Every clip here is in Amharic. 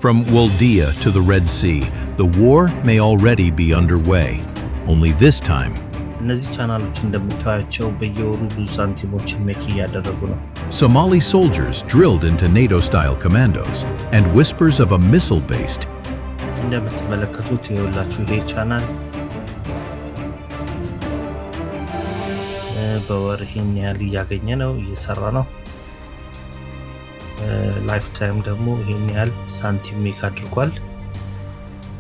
From Waldea to the Red Sea, the war may already be underway. Only this time, እነዚህ ቻናሎች እንደምታዩቸው በየወሩ ብዙ ሳንቲሞችን ሜክ እያደረጉ ነው። Somali soldiers drilled into NATO-style commandos and whispers of a missile-based እንደምትመለከቱት ይኸውላችሁ ይሄ ቻናል በወር ይሄን ያህል እያገኘ ነው እየሰራ ነው። ላይፍ ታይም ደግሞ ይሄን ያህል ሳንቲም ሜክ አድርጓል።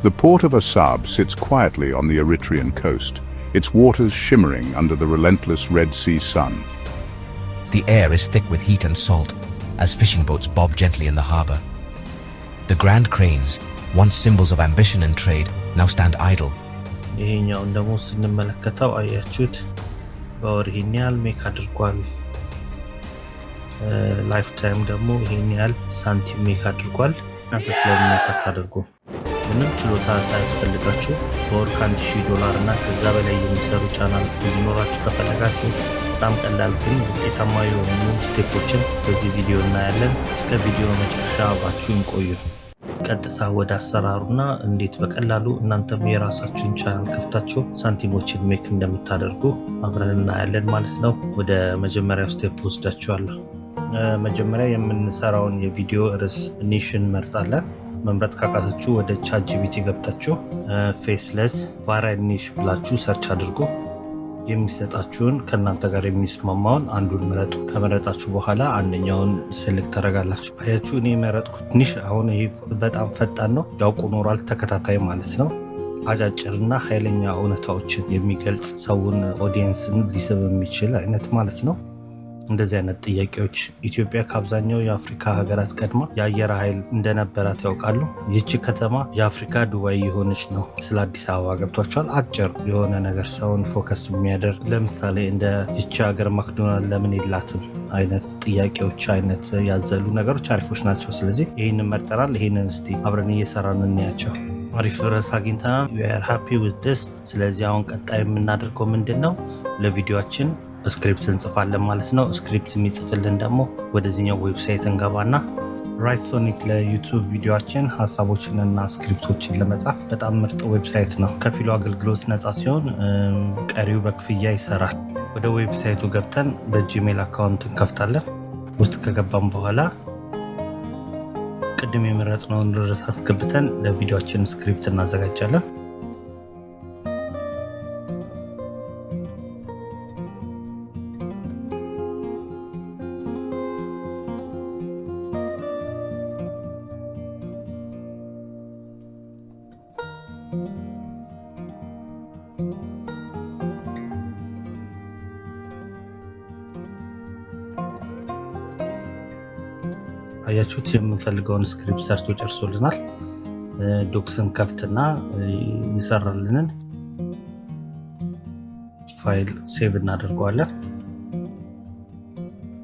The port of Assab sits quietly on the Eritrean coast, its waters shimmering under the relentless Red Sea sun. The air is thick with heat and salt as fishing boats bob gently in the harbor. The grand cranes, once symbols of ambition and trade, now stand idle. ይሄኛውን ደግሞ ስንመለከተው አያችሁት በወር ይሄን ያህል ሜክ አድርጓል። ላይፍ ታይም ደግሞ ይሄን ያህል ሳንቲም ሜክ አድርጓል። እናንተ ስለምን ሜክ አታደርጉ? ምንም ችሎታ ሳያስፈልጋችሁ በወር $1,000 እና ከዛ በላይ የሚሰሩ ቻናል እንዲኖራችሁ ከፈለጋችሁ በጣም ቀላል ግን ውጤታማ የሆኑ ስቴፖችን በዚህ ቪዲዮ እናያለን። እስከ ቪዲዮ መጨረሻ አብራችሁን ቆዩ። ቀጥታ ወደ አሰራሩና እንዴት በቀላሉ እናንተም የራሳችሁን ቻናል ከፍታችሁ ሳንቲሞችን ሜክ እንደምታደርጉ አብረን እናያለን ማለት ነው። ወደ መጀመሪያው ስቴፕ ወስዳችኋለሁ። መጀመሪያ የምንሰራውን የቪዲዮ ርዕስ ኒሽን መርጣለን። መምረጥ ካቃታችሁ ወደ ChatGPT ገብታችሁ ፌስለስ ቫራይድ ኒሽ ብላችሁ ሰርች አድርጉ። የሚሰጣችሁን ከእናንተ ጋር የሚስማማውን አንዱን ምረጡ። ከመረጣችሁ በኋላ አንደኛውን ስልክ ታደርጋላችሁ። አያችሁ እኔ የመረጥኩት ኒሽ አሁን ይሄ በጣም ፈጣን ነው፣ ያውቁ ኖሯል ተከታታይ ማለት ነው። አጫጭርና ኃይለኛ እውነታዎችን የሚገልጽ ሰውን ኦዲየንስን ሊስብ የሚችል አይነት ማለት ነው። እንደዚህ አይነት ጥያቄዎች ኢትዮጵያ ከአብዛኛው የአፍሪካ ሀገራት ቀድማ የአየር ኃይል እንደነበራት ያውቃሉ? ይህች ከተማ የአፍሪካ ዱባይ የሆነች ነው። ስለ አዲስ አበባ ገብቷቸዋል? አጭር የሆነ ነገር ሰውን ፎከስ የሚያደርግ ለምሳሌ እንደ ይህች ሀገር ማክዶናልድ ለምን የላትም አይነት ጥያቄዎች አይነት ያዘሉ ነገሮች አሪፎች ናቸው። ስለዚህ ይህንን መርጠናል። ይህንን እስቲ አብረን እየሰራን እንያቸው። አሪፍ ርዕስ አግኝተናል። we are happy with this። ስለዚህ አሁን ቀጣይ የምናደርገው ምንድን ነው? ለቪዲዮችን ስክሪፕት እንጽፋለን ማለት ነው። ስክሪፕት የሚጽፍልን ደግሞ ወደዚህኛው ዌብሳይት እንገባና ራይትሶኒክ ለዩቲዩብ ቪዲዮችን ሀሳቦችንና ስክሪፕቶችን ለመጻፍ በጣም ምርጥ ዌብሳይት ነው። ከፊሉ አገልግሎት ነፃ ሲሆን ቀሪው በክፍያ ይሰራል። ወደ ዌብሳይቱ ገብተን በጂሜል አካውንት እንከፍታለን። ውስጥ ከገባን በኋላ ቅድም የመረጥነውን ርዕስ አስገብተን ለቪዲዮችን ስክሪፕት እናዘጋጃለን። አያችሁት የምንፈልገውን ስክሪፕት ሰርቶ ጨርሶልናል። ዶክስን ከፍትና ይሰራልንን ፋይል ሴቭ እናደርገዋለን።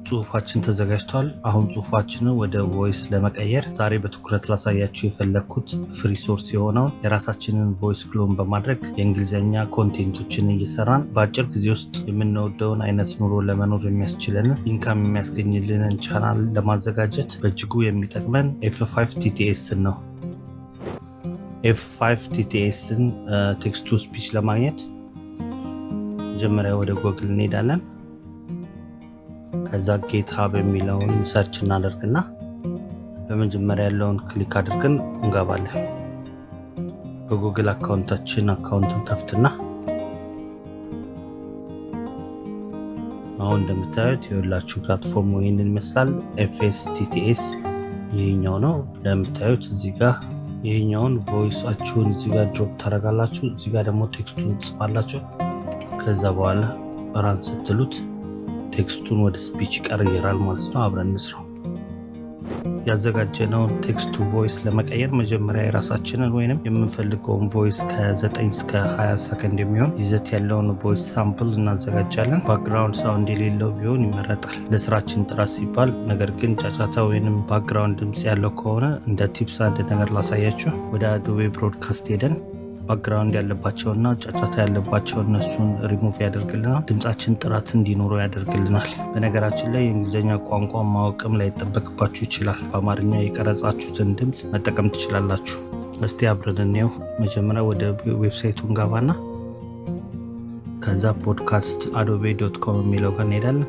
ጽሁፋችን ተዘጋጅቷል። አሁን ጽሁፋችንን ወደ ቮይስ ለመቀየር ዛሬ በትኩረት ላሳያችሁ የፈለግኩት ፍሪ ሶርስ የሆነውን የራሳችንን ቮይስ ክሎን በማድረግ የእንግሊዝኛ ኮንቴንቶችን እየሰራን በአጭር ጊዜ ውስጥ የምንወደውን አይነት ኑሮ ለመኖር የሚያስችለንን ኢንካም የሚያስገኝልንን ቻናል ለማዘጋጀት በእጅጉ የሚጠቅመን F5 TTSን ነው። F5 TTSን ቴክስት ቱ ስፒች ለማግኘት መጀመሪያ ወደ ጎግል እንሄዳለን። ከዛ ጌትሃብ የሚለውን ሰርች እናደርግና በመጀመሪያ ያለውን ክሊክ አድርገን እንገባለን። በጉግል አካውንቱን ከፍትና አሁን እንደምታዩት የሁላችሁ ፕላትፎርሙ ይህንን ይመስላል። FSTTS ይሄኛው ነው እንደምታዩት። እዚህ ጋር ይሄኛውን ቮይሳችሁን እዚህ ጋር ድሮፕ ታደርጋላችሁ። እዚህ ጋር ደግሞ ቴክስቱን ጽፋላችሁ። ከዛ በኋላ ራን ስትሉት ቴክስቱን ወደ ስፒች ይቀየራል ማለት ነው። አብረን እንስራው። ያዘጋጀነውን ቴክስት ቱ ቮይስ ለመቀየር መጀመሪያ የራሳችንን ወይንም የምንፈልገውን ቮይስ ከ9 እስከ 20 ሰከንድ የሚሆን ይዘት ያለውን ቮይስ ሳምፕል እናዘጋጃለን። ባክግራውንድ ሳውንድ የሌለው ቢሆን ይመረጣል ለስራችን ጥራት ሲባል። ነገር ግን ጫጫታ ወይንም ባክግራውንድ ድምፅ ያለው ከሆነ እንደ ቲፕስ አንድ ነገር ላሳያችሁ። ወደ አዶቤ ብሮድካስት ሄደን ባክግራውንድ ያለባቸውና ጫጫታ ያለባቸው እነሱን ሪሙቭ ያደርግልናል። ድምጻችን ጥራት እንዲኖረው ያደርግልናል። በነገራችን ላይ የእንግሊዝኛ ቋንቋ ማወቅም ላይ ይጠበቅባችሁ ይችላል። በአማርኛ የቀረጻችሁትን ድምጽ መጠቀም ትችላላችሁ። እስቲ አብረን እንየው። መጀመሪያ ወደ ዌብሳይቱ እንገባና ከዛ ፖድካስት adobe.com የሚለው ጋር እንሄዳለን።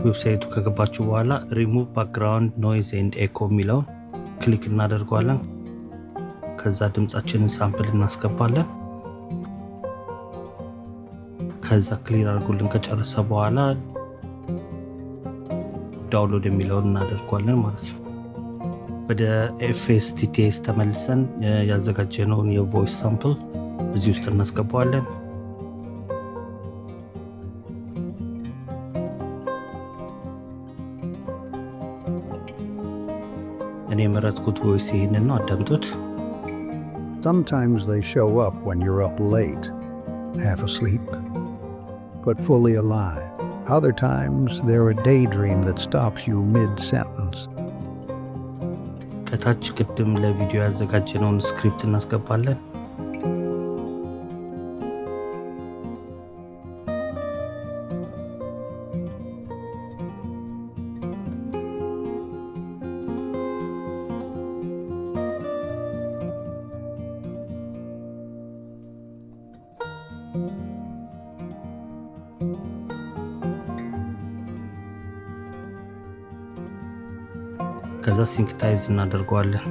ዌብሳይቱ ከገባችሁ በኋላ ሪሙቭ ባክግራውንድ ኖይዝ ኤንድ ኤኮ የሚለውን ክሊክ እናደርገዋለን። ከዛ ድምጻችንን ሳምፕል እናስገባለን። ከዛ ክሊር አድርጎልን ከጨረሰ በኋላ ዳውንሎድ የሚለውን እናደርገዋለን ማለት ነው። ወደ FSTTS ተመልሰን ያዘጋጀነውን የቮይስ ሳምፕል እዚህ ውስጥ እናስገባዋለን። እኔ የመረጥኩት ቮይስ ይሄንን ነው፣ አዳምጡት። Sometimes they show up when you're up late, half asleep, but fully alive. Other times they're a daydream that stops you mid-sentence. ከታች ቅድም ለቪዲዮ ያዘጋጀነውን ስክሪፕት እናስገባለን። ከዛ ሲንክታይዝ እናደርገዋለን።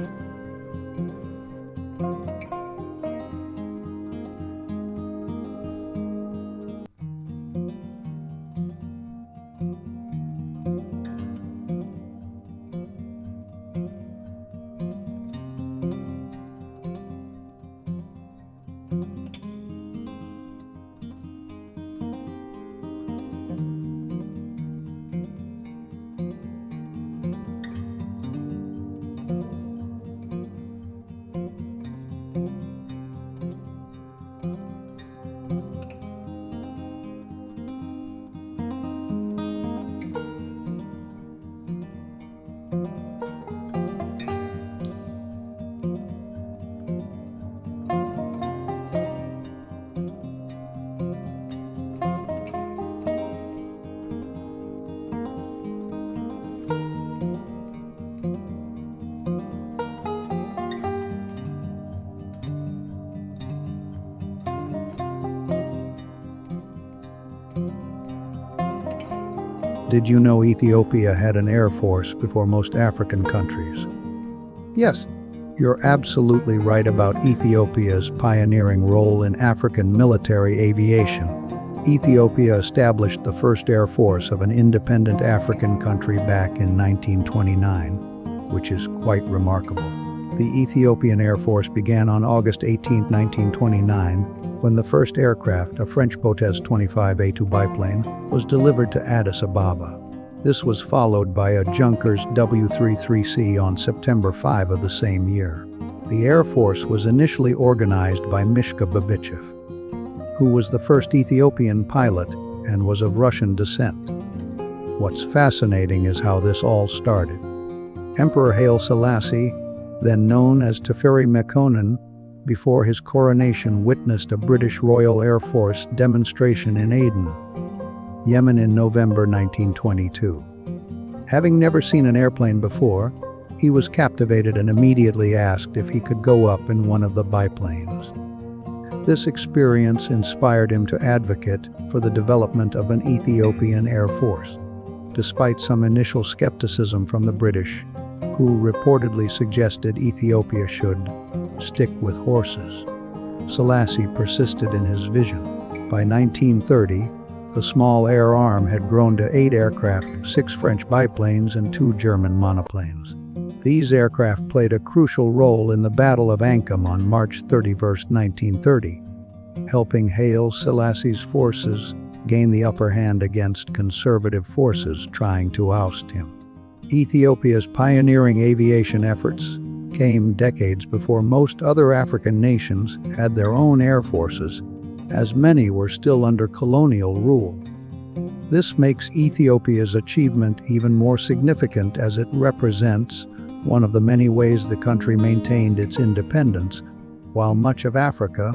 Did you know Ethiopia had an air force before most African countries? Yes, you're absolutely right about Ethiopia's pioneering role in African military aviation. Ethiopia established the first air force of an independent African country back in 1929, which is quite remarkable. The Ethiopian Air Force began on August 18, 1929, when the first aircraft, a French Potez 25A2 biplane, was delivered to Addis Ababa. This was followed by a Junkers W-33C on September 5 of the same year. The Air Force was initially organized by Mishka Babichev, who was the first Ethiopian pilot and was of Russian descent. What's fascinating is how this all started. Emperor Haile Selassie, then known as Teferi Mekonnen, before his coronation witnessed a British Royal Air Force demonstration in Aden, Yemen in November 1922. Having never seen an airplane before, he was captivated and immediately asked if he could go up in one of the biplanes. This experience inspired him to advocate for the development of an Ethiopian Air Force, despite some initial skepticism from the British, who reportedly suggested Ethiopia should stick with horses. Selassie persisted in his vision. By 1930, the small air arm had grown to 8 aircraft, 6 French biplanes and 2 German monoplanes. These aircraft played a crucial role in the Battle of Ankam on March 31, 1930, helping Haile Selassie's forces gain the upper hand against conservative forces trying to oust him. Ethiopia's pioneering aviation efforts came decades before most other African nations had their own air forces, as many were still under colonial rule. This makes Ethiopia's achievement even more significant as it represents one of the many ways the country maintained its independence while much of Africa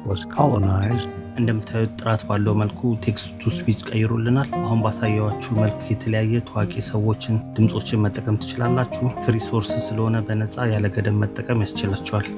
was colonized. እንደምታዩት ጥራት ባለው መልኩ ቴክስት ቱ ስፒች ቀይሩልናል። አሁን ባሳየዋችሁ መልክ የተለያየ ታዋቂ ሰዎችን ድምጾችን መጠቀም ትችላላችሁ። ፍሪ ሶርስ ስለሆነ በነፃ ያለ ገደብ መጠቀም ያስችላችኋል።